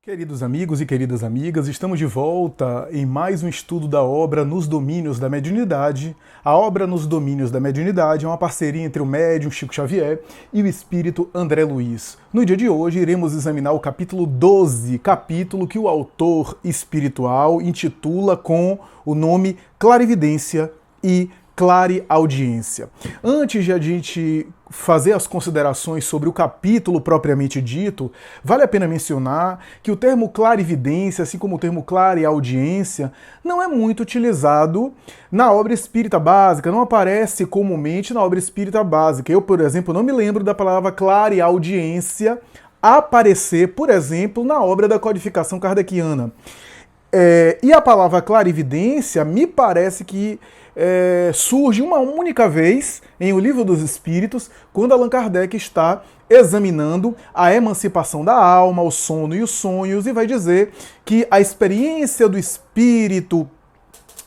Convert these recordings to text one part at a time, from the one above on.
Queridos amigos e queridas amigas, estamos de volta em mais um estudo da obra Nos Domínios da Mediunidade. A obra Nos Domínios da Mediunidade é uma parceria entre o médium Chico Xavier e o espírito André Luiz. No dia de hoje iremos examinar o capítulo 12, capítulo que o autor espiritual intitula com o nome Clarividência e Clareaudiência. Antes de a gente fazer as considerações sobre o capítulo propriamente dito, vale a pena mencionar que o termo clarividência, assim como o termo clareaudiência, não é muito utilizado na obra espírita básica, não aparece comumente na obra espírita básica. Eu, por exemplo, não me lembro da palavra clareaudiência aparecer, por exemplo, na obra da codificação kardeciana. E a palavra clarividência me parece que surge uma única vez em O Livro dos Espíritos, quando Allan Kardec está examinando a emancipação da alma, o sono e os sonhos, e vai dizer que a experiência do espírito,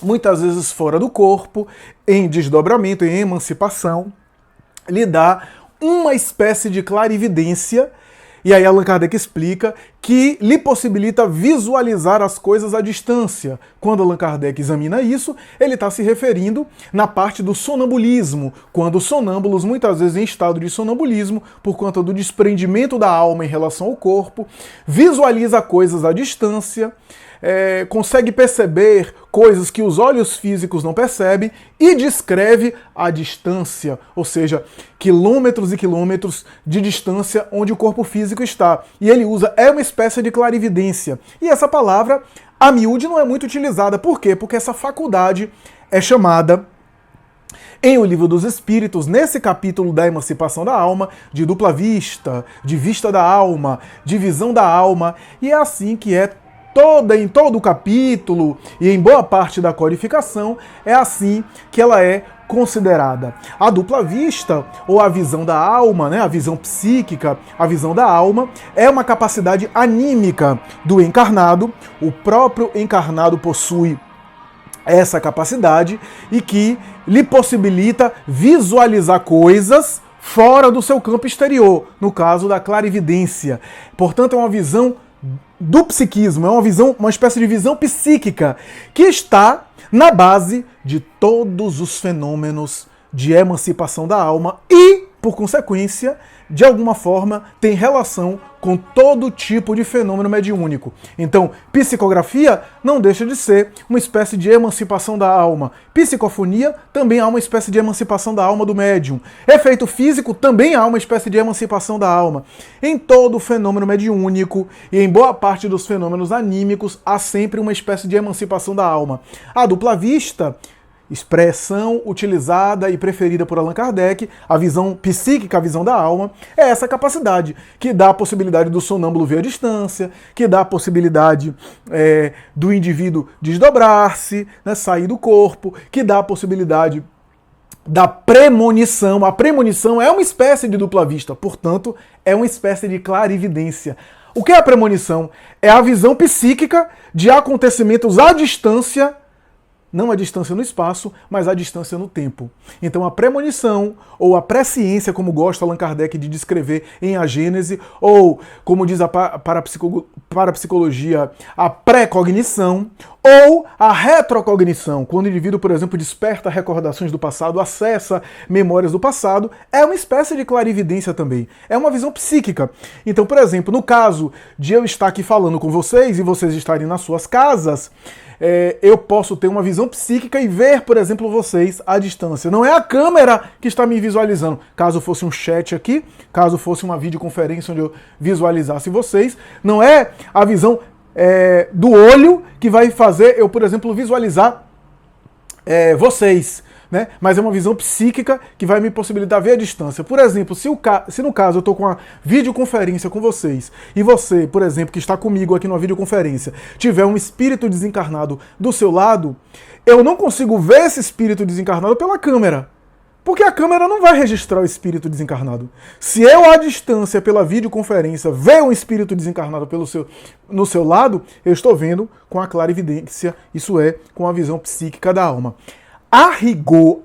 muitas vezes fora do corpo, em desdobramento, em emancipação, lhe dá uma espécie de clarividência. E aí Allan Kardec explica que lhe possibilita visualizar as coisas à distância. Quando Allan Kardec examina isso, ele está se referindo na parte do sonambulismo, quando os sonâmbulos, muitas vezes em estado de sonambulismo, por conta do desprendimento da alma em relação ao corpo, visualiza coisas à distância, consegue perceber coisas que os olhos físicos não percebem e descreve a distância, ou seja, quilômetros e quilômetros de distância onde o corpo físico está. E ele usa, uma espécie de clarividência. E essa palavra, a miúde, não é muito utilizada. Por quê? Porque essa faculdade é chamada, em O Livro dos Espíritos, nesse capítulo da emancipação da alma, de dupla vista, de vista da alma, de visão da alma, e é assim que é em todo o capítulo e em boa parte da codificação, é assim que ela é considerada. A dupla vista, ou a visão da alma, a visão psíquica, a visão da alma, é uma capacidade anímica do encarnado. O próprio encarnado possui essa capacidade e que lhe possibilita visualizar coisas fora do seu campo exterior, no caso da clarividência. Portanto, é uma visão do psiquismo, uma espécie de visão psíquica que está na base de todos os fenômenos de emancipação da alma e, por consequência, de alguma forma, tem relação com todo tipo de fenômeno mediúnico. Então, psicografia não deixa de ser uma espécie de emancipação da alma. Psicofonia também há uma espécie de emancipação da alma do médium. Efeito físico também há uma espécie de emancipação da alma. Em todo fenômeno mediúnico e em boa parte dos fenômenos anímicos, há sempre uma espécie de emancipação da alma. A dupla vista, expressão utilizada e preferida por Allan Kardec, a visão psíquica, a visão da alma, é essa capacidade que dá a possibilidade do sonâmbulo ver a distância, que dá a possibilidade do indivíduo desdobrar-se, sair do corpo, que dá a possibilidade da premonição. A premonição é uma espécie de dupla vista, portanto, é uma espécie de clarividência. O que é a premonição? É a visão psíquica de acontecimentos à distância, não a distância no espaço, mas a distância no tempo. Então a premonição, ou a presciência, como gosta Allan Kardec de descrever em A Gênese, ou, como diz a parapsicologia, a pré-cognição, ou a retrocognição, quando o indivíduo, por exemplo, desperta recordações do passado, acessa memórias do passado, é uma espécie de clarividência também. É uma visão psíquica. Então, por exemplo, no caso de eu estar aqui falando com vocês e vocês estarem nas suas casas, eu posso ter uma visão psíquica e ver, por exemplo, vocês à distância. Não é a câmera que está me visualizando. Caso fosse um chat aqui, caso fosse uma videoconferência onde eu visualizasse vocês, não é a visão do olho que vai fazer eu, por exemplo, visualizar vocês, mas é uma visão psíquica que vai me possibilitar ver a distância. Por exemplo, se no caso eu estou com uma videoconferência com vocês e você, por exemplo, que está comigo aqui numa videoconferência, tiver um espírito desencarnado do seu lado, eu não consigo ver esse espírito desencarnado pela câmera, porque a câmera não vai registrar o espírito desencarnado. Se eu, à distância, pela videoconferência, ver um espírito desencarnado no seu lado, eu estou vendo com a clarividência, isso é, com a visão psíquica da alma. A rigor,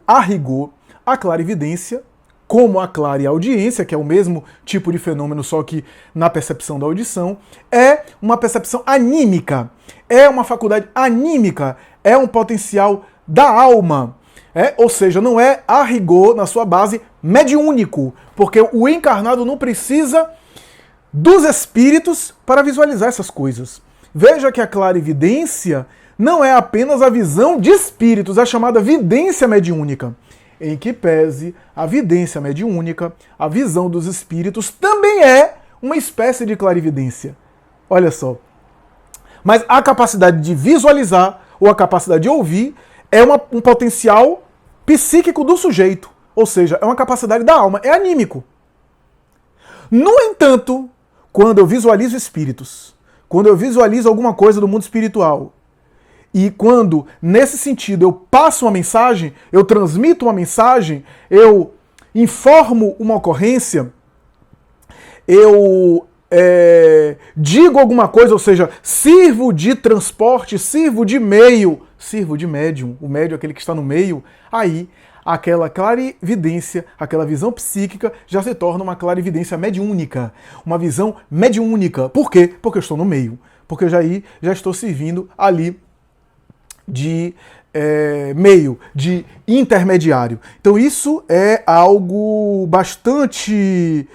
a clarividência como a clareaudiência, que é o mesmo tipo de fenômeno, só que na percepção da audição, é uma percepção anímica, é uma faculdade anímica, é um potencial da alma. Ou seja, não é a rigor, na sua base, mediúnico, porque o encarnado não precisa dos espíritos para visualizar essas coisas. Veja que a clarividência não é apenas a visão de espíritos, é a chamada vidência mediúnica, em que pese a vidência mediúnica, a visão dos espíritos também é uma espécie de clarividência. Olha só. Mas a capacidade de visualizar ou a capacidade de ouvir é um potencial psíquico do sujeito, ou seja, é uma capacidade da alma, é anímico. No entanto, quando eu visualizo espíritos, quando eu visualizo alguma coisa do mundo espiritual, e quando, nesse sentido, eu passo uma mensagem, eu transmito uma mensagem, eu informo uma ocorrência, eu digo alguma coisa, ou seja, sirvo de transporte, sirvo de meio, sirvo de médium, o médium é aquele que está no meio, aí aquela clarividência, aquela visão psíquica já se torna uma clarividência mediúnica, uma visão mediúnica. Por quê? Porque eu estou no meio, porque eu já estou servindo ali de meio, de intermediário. Então isso é algo bastante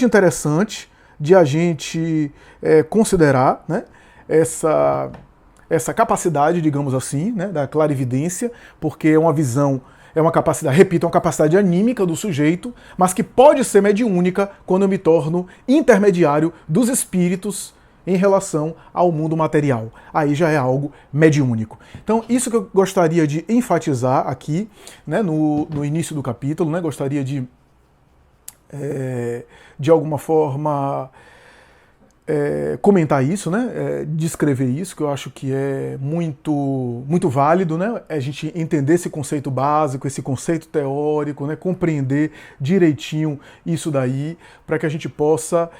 interessante de a gente considerar, né? Essa capacidade, digamos assim, né, da clarividência, porque é uma visão, é uma capacidade, repito, é uma capacidade anímica do sujeito, mas que pode ser mediúnica quando eu me torno intermediário dos espíritos em relação ao mundo material. Aí já é algo mediúnico. Então, isso que eu gostaria de enfatizar aqui, né, no início do capítulo, né, gostaria de alguma forma, comentar isso, né, descrever isso, que eu acho que é muito válido, né, a gente entender esse conceito básico, esse conceito teórico, né, compreender direitinho isso daí, para que a gente possa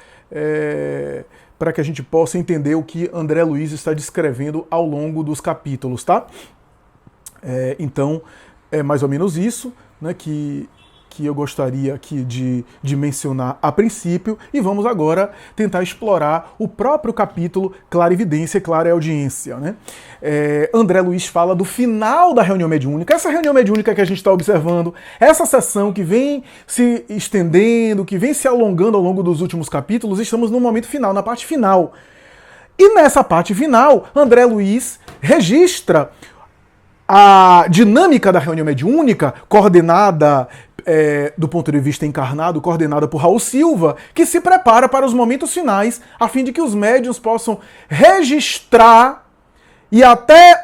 entender o que André Luiz está descrevendo ao longo dos capítulos, tá? Então, é mais ou menos isso, né, que eu gostaria aqui de mencionar a princípio, e vamos agora tentar explorar o próprio capítulo Clarividência e Clareaudiência, né? André Luiz fala do final da reunião mediúnica, essa reunião mediúnica que a gente está observando, essa sessão que vem se estendendo, que vem se alongando ao longo dos últimos capítulos, estamos no momento final, na parte final. E nessa parte final, André Luiz registra a dinâmica da reunião mediúnica, coordenada do ponto de vista encarnado, coordenada por Raul Silva, que se prepara para os momentos finais, a fim de que os médiuns possam registrar e até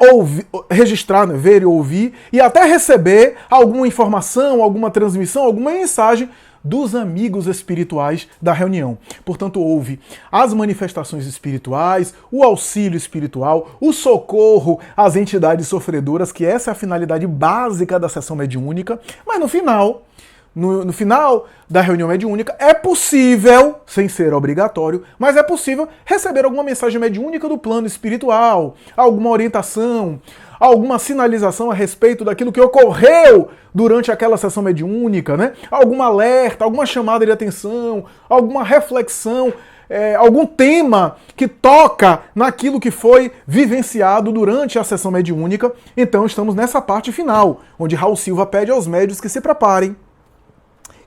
registrar, né, ver e ouvir, e até receber alguma informação, alguma transmissão, alguma mensagem dos amigos espirituais da reunião. Portanto, houve as manifestações espirituais, o auxílio espiritual, o socorro às entidades sofredoras, que essa é a finalidade básica da sessão mediúnica, mas no final da reunião mediúnica, é possível, sem ser obrigatório, mas é possível receber alguma mensagem mediúnica do plano espiritual, alguma orientação, alguma sinalização a respeito daquilo que ocorreu durante aquela sessão mediúnica, né? Algum alerta, alguma chamada de atenção, alguma reflexão, algum tema que toca naquilo que foi vivenciado durante a sessão mediúnica. Então estamos nessa parte final, onde Raul Silva pede aos médiuns que se preparem,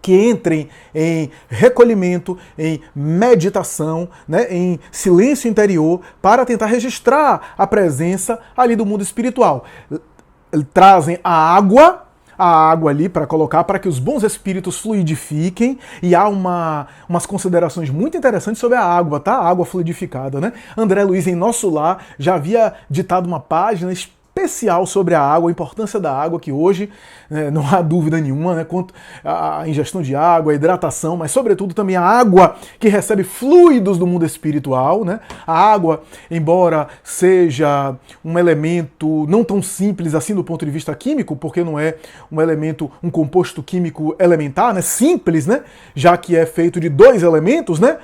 que entrem em recolhimento, em meditação, né, em silêncio interior, para tentar registrar a presença ali do mundo espiritual. Trazem a água ali para colocar, para que os bons espíritos fluidifiquem, e há umas considerações muito interessantes sobre a água, tá? A água fluidificada, né? André Luiz, em Nosso Lar, já havia ditado uma página especial sobre a água, a importância da água, que hoje não há dúvida nenhuma, né, quanto à ingestão de água, a hidratação, mas sobretudo também a água que recebe fluidos do mundo espiritual, né? A água, embora seja um elemento não tão simples assim do ponto de vista químico, porque não é um elemento, um composto químico elementar, né, simples, né, já que é feito de dois elementos, né,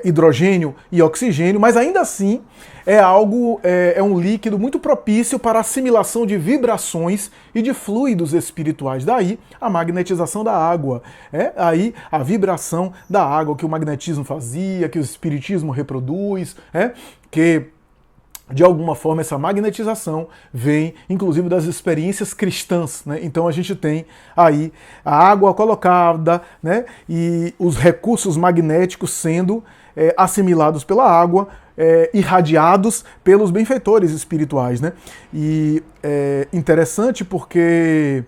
hidrogênio e oxigênio, mas ainda assim é um líquido muito propício para a assimilação de vibrações e de fluidos espirituais. Daí a magnetização da água, aí a vibração da água que o magnetismo fazia, que o espiritismo reproduz, que de alguma forma essa magnetização vem inclusive das experiências cristãs, né? Então a gente tem aí a água colocada, né? E os recursos magnéticos sendo assimilados pela água, irradiados pelos benfeitores espirituais, né? E é interessante porque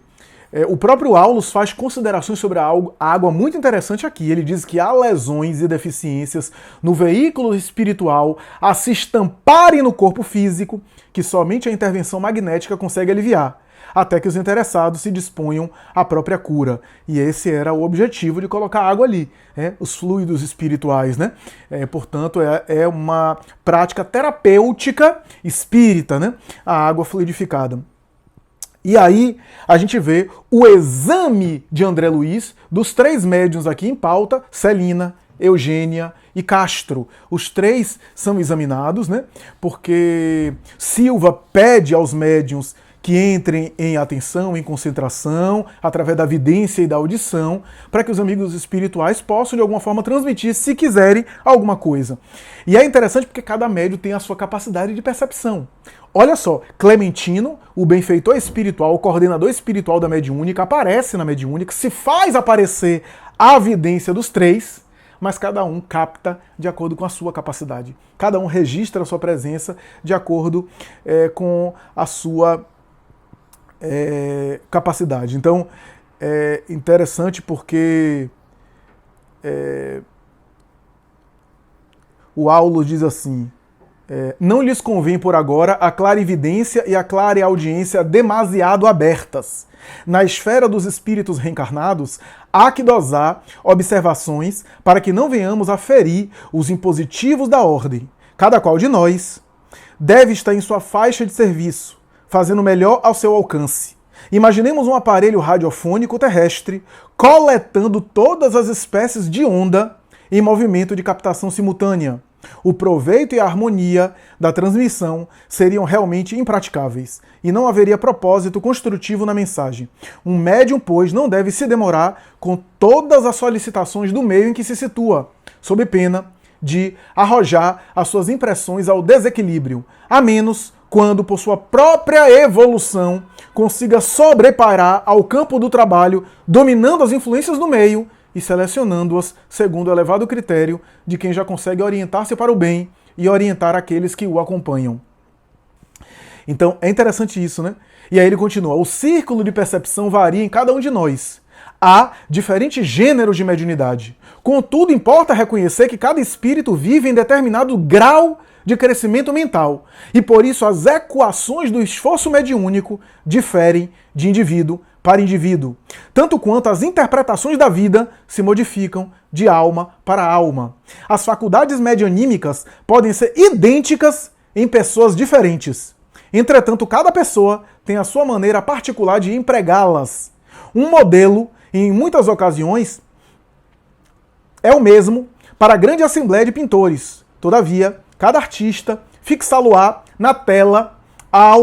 o próprio Aulus faz considerações sobre a água muito interessante aqui. Ele diz que há lesões e deficiências no veículo espiritual a se estamparem no corpo físico que somente a intervenção magnética consegue aliviar, até que os interessados se disponham à própria cura. E esse era o objetivo de colocar água ali, os fluidos espirituais, né? Portanto, é uma prática terapêutica espírita, né? A água fluidificada. E aí a gente vê o exame de André Luiz dos 3 médiuns aqui em pauta, Celina, Eugênia e Castro. Os 3 são examinados, né? Porque Silva pede aos médiuns que entrem em atenção, em concentração, através da vidência e da audição, para que os amigos espirituais possam, de alguma forma, transmitir, se quiserem, alguma coisa. E é interessante porque cada médium tem a sua capacidade de percepção. Olha só, Clementino, o benfeitor espiritual, o coordenador espiritual da mediúnica, aparece na mediúnica, se faz aparecer a evidência dos 3, mas cada um capta de acordo com a sua capacidade. Cada um registra a sua presença de acordo com a sua capacidade. Então, é interessante porque o Aulus diz assim: não lhes convém por agora a clarividência e a clareaudiência demasiado abertas. Na esfera dos espíritos reencarnados, há que dosar observações para que não venhamos a ferir os impositivos da ordem. Cada qual de nós deve estar em sua faixa de serviço, fazendo melhor ao seu alcance. Imaginemos um aparelho radiofônico terrestre coletando todas as espécies de onda em movimento de captação simultânea. O proveito e a harmonia da transmissão seriam realmente impraticáveis, e não haveria propósito construtivo na mensagem. Um médium, pois, não deve se demorar com todas as solicitações do meio em que se situa, sob pena de arrojar as suas impressões ao desequilíbrio, a menos quando, por sua própria evolução, consiga sobreparar ao campo do trabalho, dominando as influências do meio e selecionando-as segundo o elevado critério de quem já consegue orientar-se para o bem e orientar aqueles que o acompanham. Então, é interessante isso, né? E aí ele continua: o círculo de percepção varia em cada um de nós. Há diferentes gêneros de mediunidade. Contudo, importa reconhecer que cada espírito vive em determinado grau de crescimento mental, e por isso as equações do esforço mediúnico diferem de indivíduo para indivíduo, tanto quanto as interpretações da vida se modificam de alma para alma. As faculdades medianímicas podem ser idênticas em pessoas diferentes. Entretanto, cada pessoa tem a sua maneira particular de empregá-las. Um modelo, em muitas ocasiões, é o mesmo para a grande assembleia de pintores. Todavia, cada artista fixá-lo-á na tela a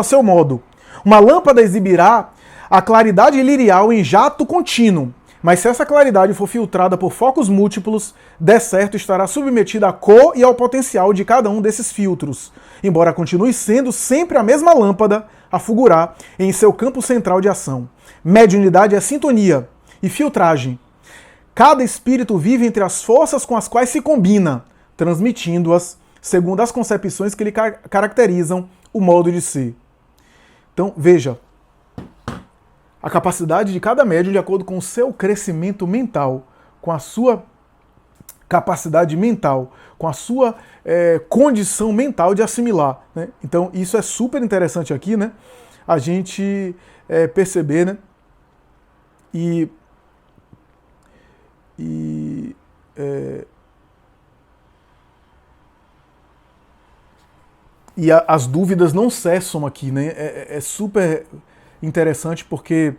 seu modo. Uma lâmpada exibirá a claridade lirial em jato contínuo, mas se essa claridade for filtrada por focos múltiplos, de certo estará submetida à cor e ao potencial de cada um desses filtros, embora continue sendo sempre a mesma lâmpada a fulgurar em seu campo central de ação. Mediunidade é sintonia e filtragem. Cada espírito vive entre as forças com as quais se combina, transmitindo-as segundo as concepções que lhe caracterizam o modo de ser. Então, veja, a capacidade de cada médium de acordo com o seu crescimento mental, com a sua capacidade mental, com a sua condição mental de assimilar, né? Então, isso é super interessante aqui, né? A gente perceber, né? E as dúvidas não cessam aqui, né? É super interessante porque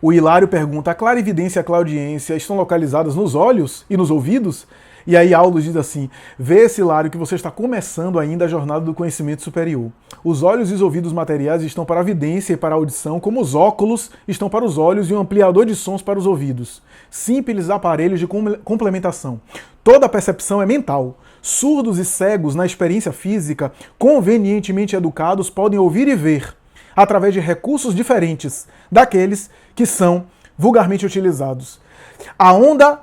O Hilário pergunta: a clarividência e a claudiência estão localizadas nos olhos e nos ouvidos? E aí Aulus diz assim: vê-se, Hilário, que você está começando ainda a jornada do conhecimento superior. Os olhos e os ouvidos materiais estão para a vidência e para a audição, como os óculos estão para os olhos e um ampliador de sons para os ouvidos. Simples aparelhos de complementação. Toda percepção é mental. Surdos e cegos na experiência física, convenientemente educados, podem ouvir e ver, através de recursos diferentes daqueles que são vulgarmente utilizados. A onda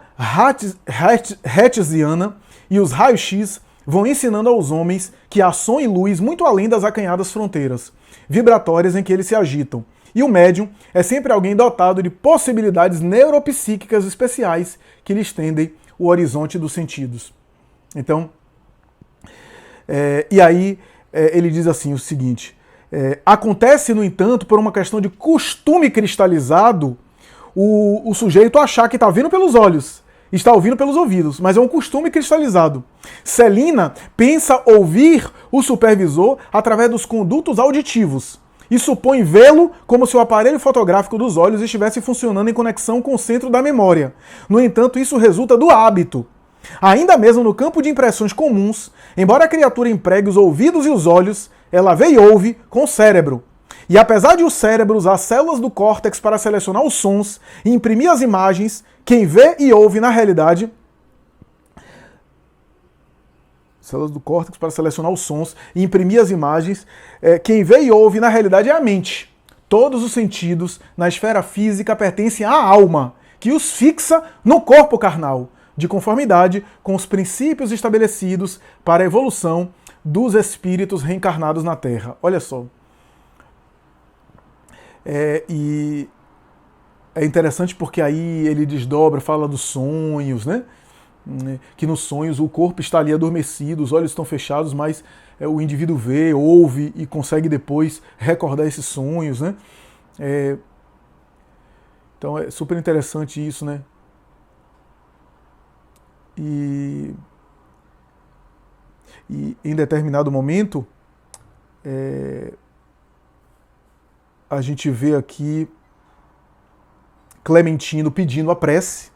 hertziana e os raios-x vão ensinando aos homens que há som e luz muito além das acanhadas fronteiras vibratórias em que eles se agitam. E o médium é sempre alguém dotado de possibilidades neuropsíquicas especiais que lhe estendem o horizonte dos sentidos. Então, e aí ele diz assim o seguinte: acontece, no entanto, por uma questão de costume cristalizado, o sujeito achar que está vendo pelos olhos, está ouvindo pelos ouvidos, mas é um costume cristalizado. Celina pensa ouvir o supervisor através dos condutos auditivos e supõe vê-lo como se o aparelho fotográfico dos olhos estivesse funcionando em conexão com o centro da memória. No entanto, isso resulta do hábito. Ainda mesmo no campo de impressões comuns, embora a criatura empregue os ouvidos e os olhos, ela vê e ouve com o cérebro. E apesar de o cérebro usar células do córtex para selecionar os sons e imprimir as imagens, quem vê e ouve na realidade... Células do córtex para selecionar os sons e imprimir as imagens, quem vê e ouve na realidade é a mente. Todos os sentidos na esfera física pertencem à alma, que os fixa no corpo carnal, de conformidade com os princípios estabelecidos para a evolução dos espíritos reencarnados na Terra. Olha só. E é interessante porque aí ele desdobra, fala dos sonhos, né? Que nos sonhos o corpo está ali adormecido, os olhos estão fechados, mas o indivíduo vê, ouve e consegue depois recordar esses sonhos, né? Então é super interessante isso, né? E em determinado momento a gente vê aqui Clementino pedindo a prece,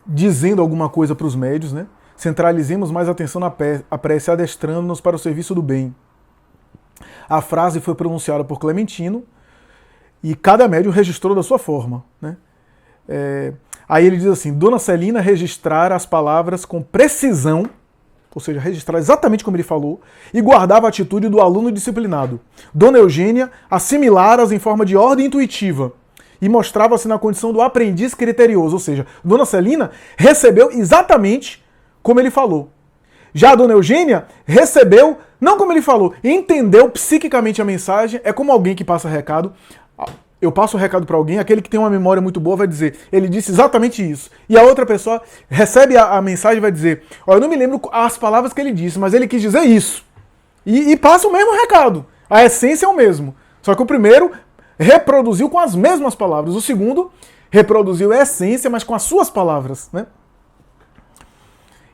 dizendo alguma coisa para os médios, né? Centralizemos mais atenção na prece, adestrando-nos para o serviço do bem. A frase foi pronunciada por Clementino e cada médium registrou da sua forma, né? Aí ele diz assim: Dona Celina registrara as palavras com precisão, ou seja, registrar exatamente como ele falou, e guardava a atitude do aluno disciplinado. Dona Eugênia assimilara-as em forma de ordem intuitiva e mostrava-se na condição do aprendiz criterioso, ou seja, Dona Celina recebeu exatamente como ele falou. Já a Dona Eugênia recebeu não como ele falou, entendeu psiquicamente a mensagem. É como alguém que passa recado. Eu passo o recado para alguém, aquele que tem uma memória muito boa vai dizer, ele disse exatamente isso. E a outra pessoa recebe a mensagem e vai dizer, eu não me lembro as palavras que ele disse, mas ele quis dizer isso. E passa o mesmo recado. A essência é o mesmo. Só que o primeiro reproduziu com as mesmas palavras. O segundo reproduziu a essência, mas com as suas palavras, né?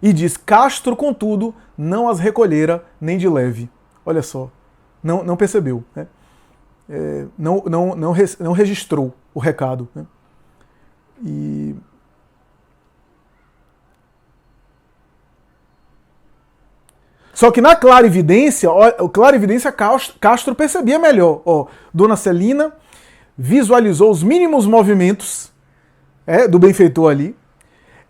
E diz, Castro, contudo, não as recolhera nem de leve. Olha só, não percebeu, né? Não registrou o recado, né? Só que na clarividência, Castro percebia melhor. Dona Celina visualizou os mínimos movimentos do benfeitor ali.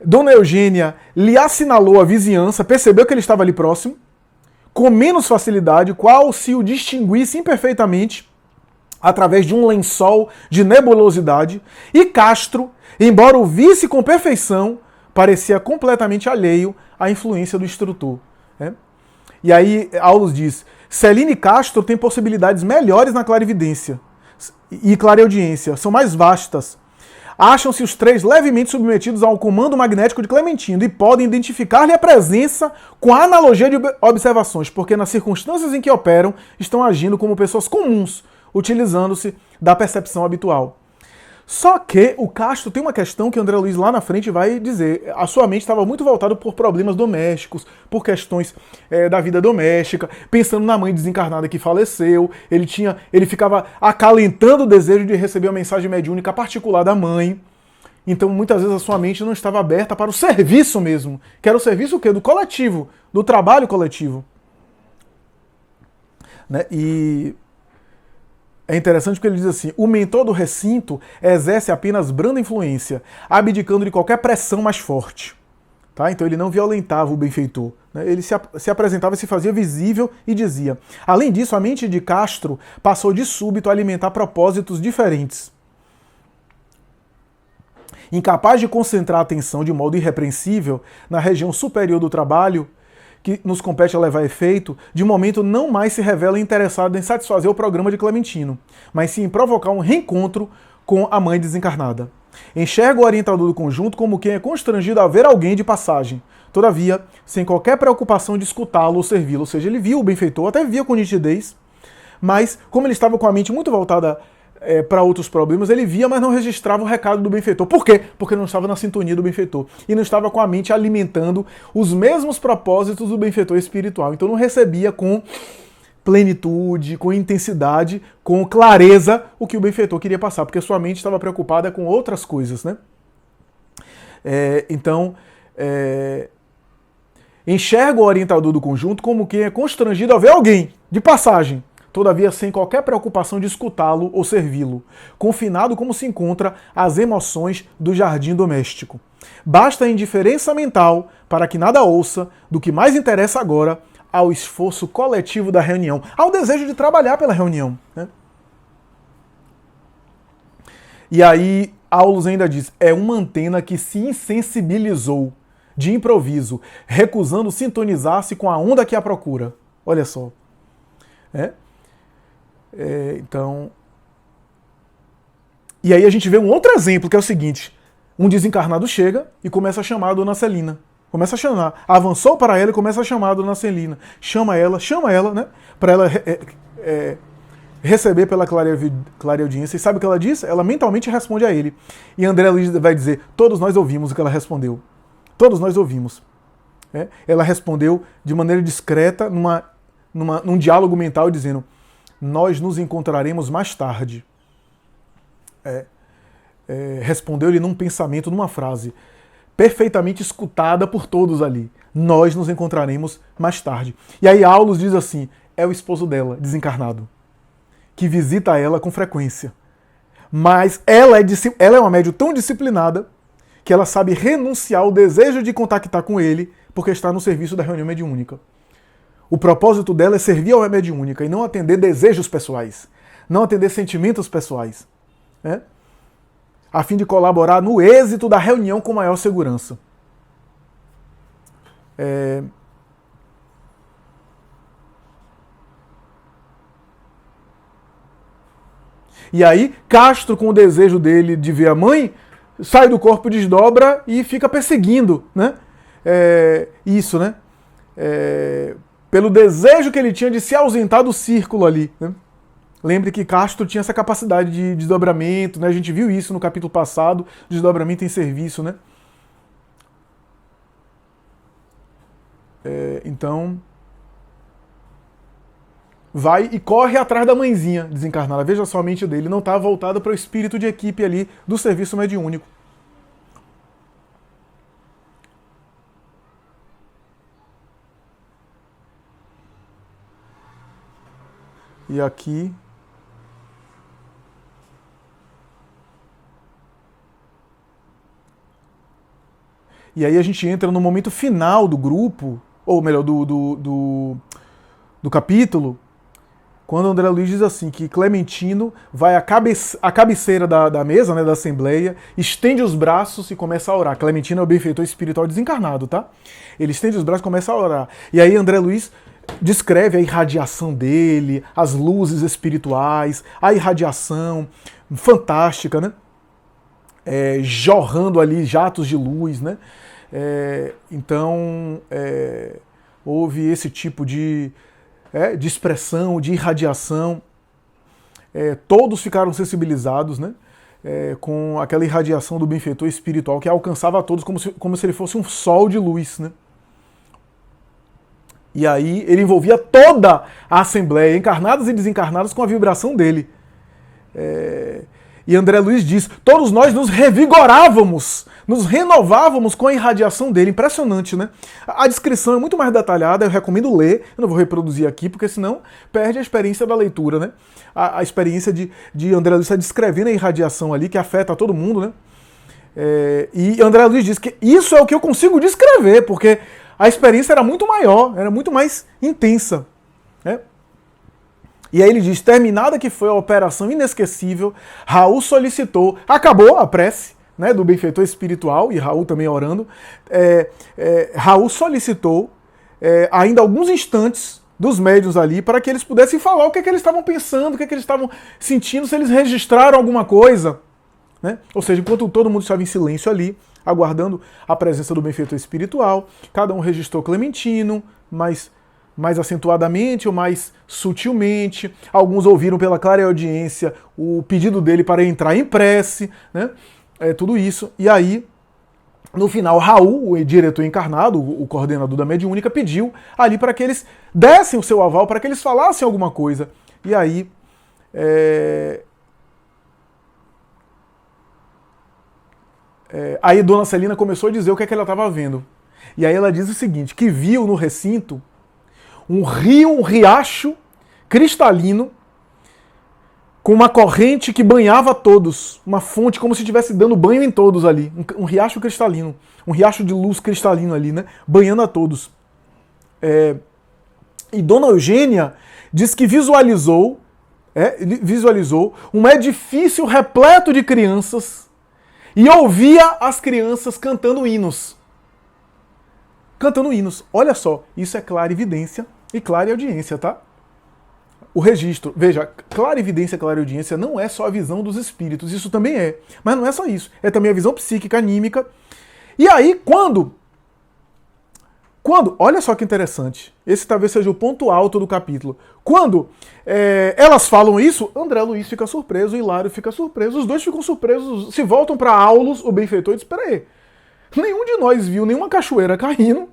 Dona Eugênia lhe assinalou a vizinhança, percebeu que ele estava ali próximo, com menos facilidade, qual se o distinguisse imperfeitamente através de um lençol de nebulosidade, e Castro, embora o visse com perfeição, parecia completamente alheio à influência do instrutor. Né? E aí Aulus diz, Celina e Castro têm possibilidades melhores na clarividência e clareaudiência, são mais vastas. Acham-se os três levemente submetidos ao comando magnético de Clementino e podem identificar-lhe a presença com a analogia de observações, porque nas circunstâncias em que operam, estão agindo como pessoas comuns, utilizando-se da percepção habitual. Só que o Castro tem uma questão que o André Luiz lá na frente vai dizer. A sua mente estava muito voltada por problemas domésticos, por questões da vida doméstica, pensando na mãe desencarnada que faleceu. Ele ficava acalentando o desejo de receber uma mensagem mediúnica particular da mãe. Então, muitas vezes a sua mente não estava aberta para o serviço mesmo, que era o serviço o quê? Do coletivo, do trabalho coletivo. Né? E é interessante porque ele diz assim: o mentor do recinto exerce apenas branda influência, abdicando de qualquer pressão mais forte. Tá? Então ele não violentava o benfeitor. Né? Ele se apresentava e se fazia visível e dizia. Além disso, a mente de Castro passou de súbito a alimentar propósitos diferentes. Incapaz de concentrar a atenção de modo irrepreensível na região superior do trabalho, que nos compete a levar efeito, de momento não mais se revela interessado em satisfazer o programa de Clementino, mas sim em provocar um reencontro com a mãe desencarnada. Enxerga o orientador do conjunto como quem é constrangido a ver alguém de passagem, todavia, sem qualquer preocupação de escutá-lo ou servi-lo. Ou seja, ele via o benfeitor, até via com nitidez, mas como ele estava com a mente muito voltada para outros problemas, ele via, mas não registrava o recado do benfeitor. Por quê? Porque não estava na sintonia do benfeitor. E não estava com a mente alimentando os mesmos propósitos do benfeitor espiritual. Então não recebia com plenitude, com intensidade, com clareza o que o benfeitor queria passar, porque sua mente estava preocupada com outras coisas, né? Enxerga o orientador do conjunto como quem é constrangido a ver alguém de passagem, todavia sem qualquer preocupação de escutá-lo ou servi-lo, confinado como se encontra às emoções do jardim doméstico. Basta a indiferença mental para que nada ouça do que mais interessa agora ao esforço coletivo da reunião, ao desejo de trabalhar pela reunião. Né? E aí, Aulus ainda diz, é uma antena que se insensibilizou de improviso, recusando sintonizar-se com a onda que a procura. Olha só. Então... E aí a gente vê um outro exemplo, que é o seguinte. Um desencarnado chega e começa a chamar a dona Celina. Começa a chamar. Avançou para ela e começa a chamar a dona Celina. Chama ela, né? Para ela receber pela clareaudiência. E sabe o que ela diz? Ela mentalmente responde a ele. E André Luiz vai dizer, todos nós ouvimos o que ela respondeu. Todos nós ouvimos. Ela respondeu de maneira discreta, num diálogo mental, dizendo, nós nos encontraremos mais tarde. Respondeu-lhe num pensamento, numa frase, perfeitamente escutada por todos ali. Nós nos encontraremos mais tarde. E aí Aulus diz assim, é o esposo dela, desencarnado, que visita ela com frequência. Mas ela é uma médium tão disciplinada que ela sabe renunciar ao desejo de contactar com ele porque está no serviço da reunião mediúnica. O propósito dela é servir à mediúnica e não atender desejos pessoais, não atender sentimentos pessoais, a fim de colaborar no êxito da reunião com maior segurança. E aí, Castro, com o desejo dele de ver a mãe, sai do corpo, desdobra e fica perseguindo, né? Isso, né? Pelo desejo que ele tinha de se ausentar do círculo ali, né? Lembre que Castro tinha essa capacidade de desdobramento, né? A gente viu isso no capítulo passado, desdobramento em serviço, né? Então, vai e corre atrás da mãezinha desencarnada. Veja só, a mente dele não está voltada para o espírito de equipe ali do serviço mediúnico. E aqui... E aí a gente entra no momento final do grupo, ou melhor, do capítulo, quando André Luiz diz assim, que Clementino vai à cabeceira da mesa, né, da assembleia, estende os braços e começa a orar. Clementino é o benfeitor espiritual desencarnado, tá? Ele estende os braços e começa a orar. E aí André Luiz descreve a irradiação dele, as luzes espirituais, a irradiação fantástica, né? Jorrando ali jatos de luz, né? Então, houve esse tipo de expressão, de irradiação. Todos ficaram sensibilizados, né? com aquela irradiação do benfeitor espiritual que alcançava a todos como se ele fosse um sol de luz, né? E aí ele envolvia toda a Assembleia, encarnados e desencarnados, com a vibração dele. E André Luiz diz, todos nós nos revigorávamos, nos renovávamos com a irradiação dele. Impressionante, né? A descrição é muito mais detalhada, eu recomendo ler, eu não vou reproduzir aqui, porque senão perde a experiência da leitura, né? A experiência de André Luiz está descrevendo a irradiação ali, que afeta todo mundo, né? E André Luiz diz que isso é o que eu consigo descrever, porque a experiência era muito maior, era muito mais intensa, né? E aí ele diz, terminada que foi a operação inesquecível, Raul solicitou, acabou a prece, né, do benfeitor espiritual, e Raul também orando, Raul solicitou ainda alguns instantes dos médiuns ali para que eles pudessem falar o que é que eles estavam pensando, o que é que eles estavam sentindo, se eles registraram alguma coisa, né? Ou seja, enquanto todo mundo estava em silêncio ali, aguardando a presença do benfeitor espiritual, cada um registrou Clementino, mais acentuadamente ou mais sutilmente. Alguns ouviram pela clareaudiência o pedido dele para entrar em prece, né? Tudo isso. E aí, no final, Raul, o diretor encarnado, o coordenador da mediúnica, pediu ali para que eles dessem o seu aval, para que eles falassem alguma coisa. E aí, aí Dona Celina começou a dizer o que é que ela estava vendo. E aí ela diz o seguinte, que viu no recinto um rio, um riacho cristalino, com uma corrente que banhava todos, uma fonte como se estivesse dando banho em todos ali, um riacho cristalino, um riacho de luz cristalino ali, né, banhando a todos. E Dona Eugênia diz que visualizou um edifício repleto de crianças e ouvia as crianças cantando hinos. Cantando hinos. Olha só, isso é clarividência e clareaudiência, tá? O registro. Veja, clarividência e clareaudiência não é só a visão dos espíritos, isso também é. Mas não é só isso. É também a visão psíquica, anímica. E aí, quando... Olha só que interessante. Esse talvez seja o ponto alto do capítulo. Quando elas falam isso, André Luiz fica surpreso, Hilário fica surpreso, os dois ficam surpresos, se voltam para Aulus, o benfeitor, e diz, peraí, nenhum de nós viu nenhuma cachoeira caindo,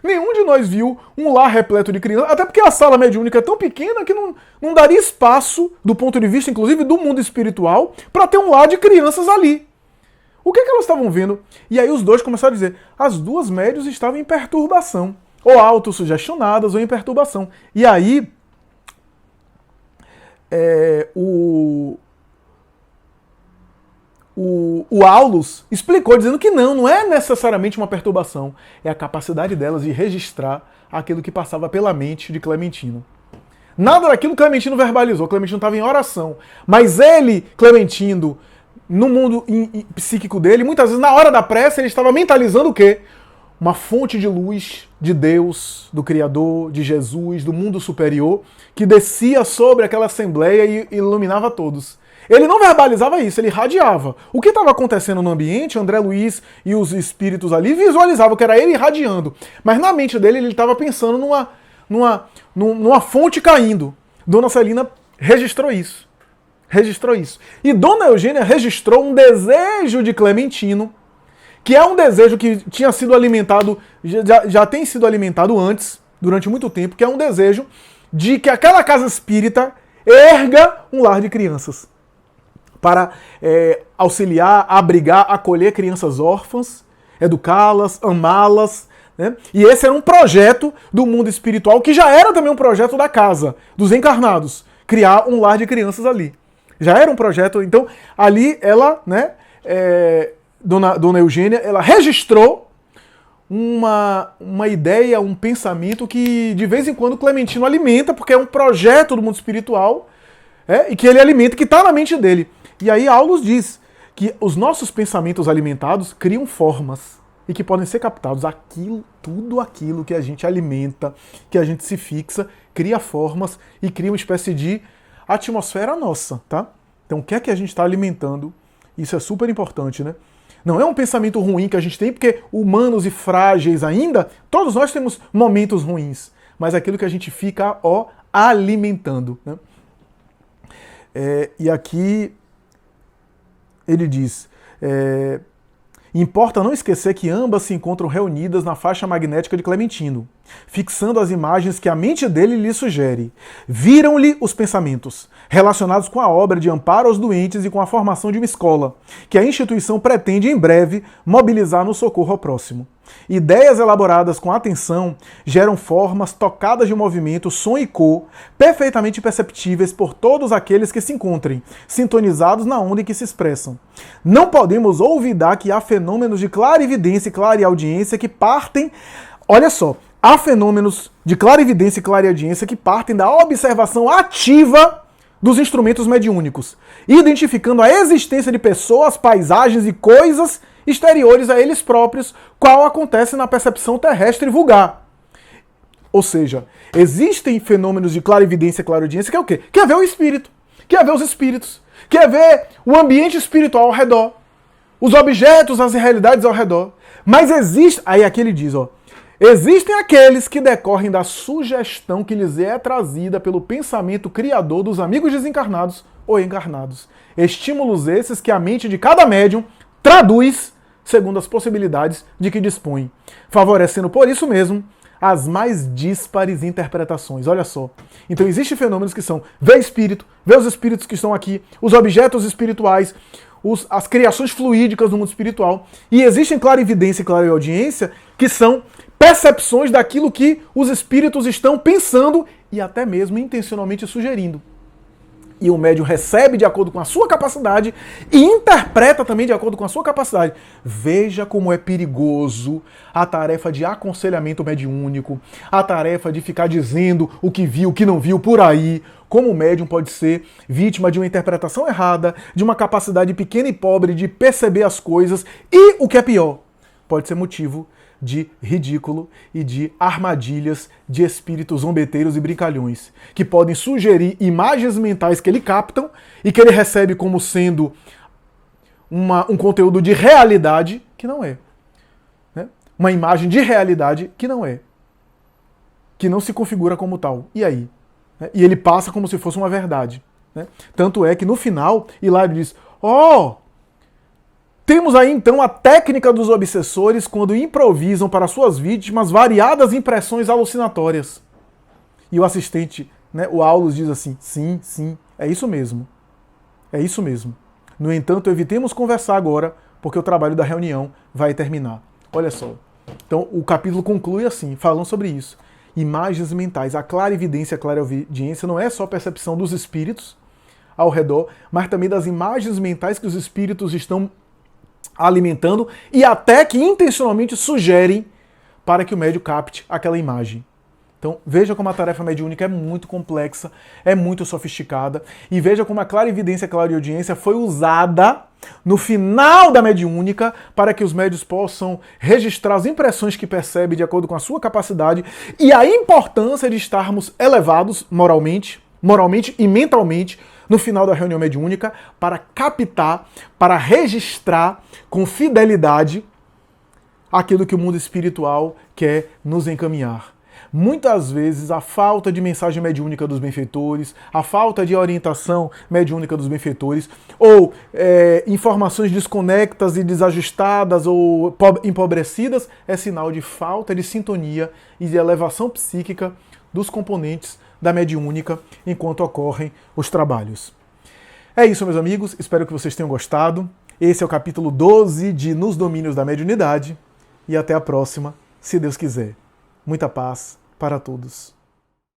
nenhum de nós viu um lar repleto de crianças, até porque a sala mediúnica é tão pequena que não daria espaço, do ponto de vista, inclusive, do mundo espiritual, para ter um lar de crianças ali. O que é que elas estavam vendo? E aí os dois começaram a dizer, as duas médiuns estavam em perturbação, ou autossugestionadas ou em perturbação. E aí, o Aulus explicou, dizendo que não é necessariamente uma perturbação, é a capacidade delas de registrar aquilo que passava pela mente de Clementino. Nada daquilo Clementino verbalizou, Clementino estava em oração, mas ele, Clementino, no mundo psíquico dele, muitas vezes na hora da prece ele estava mentalizando o quê? Uma fonte de luz de Deus, do Criador, de Jesus, do mundo superior, que descia sobre aquela assembleia e iluminava todos. Ele não verbalizava isso, ele irradiava. O que estava acontecendo no ambiente, André Luiz e os espíritos ali visualizavam que era ele irradiando. Mas na mente dele ele estava pensando numa fonte caindo. Dona Celina registrou isso. E Dona Eugênia registrou um desejo de Clementino, que é um desejo que tinha sido alimentado, já tem sido alimentado antes, durante muito tempo, que é um desejo de que aquela casa espírita erga um lar de crianças, para auxiliar, abrigar, acolher crianças órfãs, educá-las, amá-las, né? E esse era um projeto do mundo espiritual, que já era também um projeto da casa, dos encarnados, criar um lar de crianças ali. Já era um projeto, então ali ela, né, Dona Eugênia, ela registrou uma ideia, um pensamento que de vez em quando Clementino alimenta, porque é um projeto do mundo espiritual, e que ele alimenta, que está na mente dele. E aí Aulus diz que os nossos pensamentos alimentados criam formas e que podem ser captados. Tudo aquilo que a gente alimenta, que a gente se fixa, cria formas e cria uma espécie de atmosfera nossa, tá? Então o que é que a gente está alimentando? Isso é super importante, né? Não é um pensamento ruim que a gente tem, porque humanos e frágeis ainda, todos nós temos momentos ruins, mas aquilo que a gente fica, alimentando, né? E aqui ele diz... Importa não esquecer que ambas se encontram reunidas na faixa magnética de Clementino, fixando as imagens que a mente dele lhe sugere. Viram-lhe os pensamentos, relacionados com a obra de amparo aos doentes e com a formação de uma escola, que a instituição pretende em breve mobilizar no socorro ao próximo. Ideias elaboradas com atenção geram formas tocadas de movimento, som e cor, perfeitamente perceptíveis por todos aqueles que se encontrem, sintonizados na onda em que se expressam. Não podemos olvidar que há fenômenos de clarividência e clareaudiência que partem... Olha só, há fenômenos de clarividência e clareaudiência que partem da observação ativa dos instrumentos mediúnicos, identificando a existência de pessoas, paisagens e coisas exteriores a eles próprios, qual acontece na percepção terrestre vulgar. Ou seja, existem fenômenos de clarividência e clareaudiência que é o quê? Quer ver o espírito, quer ver os espíritos, quer ver o ambiente espiritual ao redor, os objetos, as realidades ao redor. Mas existe, aí aqui ele diz, existem aqueles que decorrem da sugestão que lhes é trazida pelo pensamento criador dos amigos desencarnados ou encarnados. Estímulos esses que a mente de cada médium traduz segundo as possibilidades de que dispõe, favorecendo por isso mesmo as mais díspares interpretações. Olha só. Então existem fenômenos que são ver espírito, ver os espíritos que estão aqui, os objetos espirituais, as criações fluídicas do mundo espiritual. E existem clarividência e clareaudiência que são percepções daquilo que os espíritos estão pensando e até mesmo intencionalmente sugerindo. E o médium recebe de acordo com a sua capacidade e interpreta também de acordo com a sua capacidade. Veja como é perigoso a tarefa de aconselhamento mediúnico, a tarefa de ficar dizendo o que viu, o que não viu por aí. Como o médium pode ser vítima de uma interpretação errada, de uma capacidade pequena e pobre de perceber as coisas e, o que é pior, pode ser motivo de ridículo e de armadilhas de espíritos zombeteiros e brincalhões, que podem sugerir imagens mentais que ele captam e que ele recebe como sendo um conteúdo de realidade que não é. Né? Uma imagem de realidade que não é. Que não se configura como tal. E aí? Né? E ele passa como se fosse uma verdade. Né? Tanto é que no final, Hilário diz, temos aí então a técnica dos obsessores quando improvisam para suas vítimas variadas impressões alucinatórias. E o assistente, né, o Aulus, diz assim, sim, é isso mesmo. É isso mesmo. No entanto, evitemos conversar agora, porque o trabalho da reunião vai terminar. Olha só. Então, o capítulo conclui assim, falando sobre isso. Imagens mentais. A clarividência, a clareaudiência não é só percepção dos espíritos ao redor, mas também das imagens mentais que os espíritos estão alimentando e até que intencionalmente sugerem para que o médium capte aquela imagem. Então veja como a tarefa mediúnica é muito complexa, é muito sofisticada, e veja como a clarividência e a clareaudiência foi usada no final da mediúnica para que os médiuns possam registrar as impressões que percebem de acordo com a sua capacidade e a importância de estarmos elevados moralmente e mentalmente no final da reunião mediúnica, para captar, para registrar com fidelidade aquilo que o mundo espiritual quer nos encaminhar. Muitas vezes a falta de mensagem mediúnica dos benfeitores, a falta de orientação mediúnica dos benfeitores, ou informações desconectas e desajustadas ou empobrecidas, é sinal de falta de sintonia e de elevação psíquica dos componentes da mediúnica enquanto ocorrem os trabalhos. É isso, meus amigos. Espero que vocês tenham gostado. Esse é o capítulo 12 de Nos Domínios da Mediunidade. E até a próxima, se Deus quiser. Muita paz para todos.